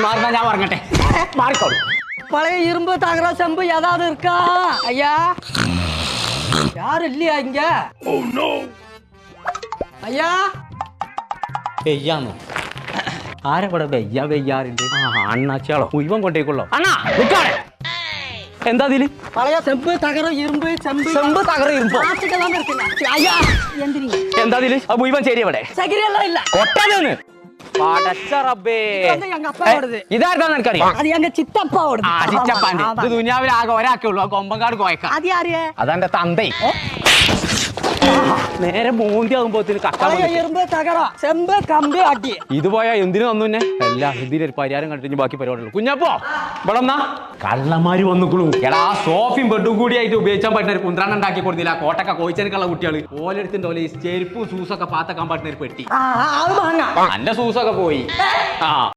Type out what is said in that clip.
மாறினா நான் வரங்கட்டே மாறிக்கோடு பழைய இரும்பு தகர செம்பு ஏதாவது இருக்கா ஐயா? யாரும் இல்லையா இங்க? ஐயா വെയ്യാന്നോ ആരെ കൂടെ വെയ്യ വെയ്യാറുണ്ട് അണ്ണാച്ചാളോ മുഴുവൻ കൊണ്ടേക്കുള്ളോ അണ്ണാ നിക്കാടെ എന്താ ഇതില് பழைய செம்பு தகரம் இரும்பு செம்பு ചെമ്പ് തകര ഇരുമ്പോ பிளாஸ்டிக் எல்லாம் இருக்குங்க ஐயா எந்திரி എന്താ ഇതില് അത് മുഴുവൻ ശരി അവിടെ சகிரி எல்லாம் இல்ல കൊട്ടതെന്ന് പടച്ച റബ്ബേ இது வந்து എங்க അപ്പാவோടது ഇതാർക്കാന്ന് എനിക്കറിയാം அது எங்க சித்தப்பாவோடது ആ ചിറ്റപ്പാണ്ട് ഇത് ദുനിയാവിൽ ആകെ ഒരാക്കേ ഉള്ളൂ ആ കൊമ്പങ്കാട് കോയക്ക அது யாரு? അതെന്റെ തന്തേ നേരെ മോന്തിയാകുമ്പോത്തിന് കക്ക பழைய இரும்பு தகரம் செம்பு கம்பு அடி ഇത് പോയാ എന്തിനു വന്നു തന്നെ എല്ലാ ഇതിലൊരു പരിഹാരം കണ്ടിട്ട് ബാക്കി പരിപാടിയുള്ളൂ കുഞ്ഞപ്പോ ഇവിടെ വന്നാ കള്ളന്മാര് വന്നുക്കുള്ളൂ എടാ സോഫയും ബെഡും കൂടിയായിട്ട് ഉപയോഗിച്ചാൻ പറ്റുന്ന ഒരു കുന്ത്രാണ് ഉണ്ടാക്കി കൊടുത്തില്ല കോട്ടക്ക കോയിച്ചനക്കുള്ള കുട്ടികൾ ഓലെടുത്തിന്റെ പോലെ ചെരുപ്പും സൂസൊക്കെ പാത്തക്കാൻ പറ്റുന്ന ഒരു പെട്ടി அது வாங்க എന്റെ സൂസൊക്കെ പോയി ആ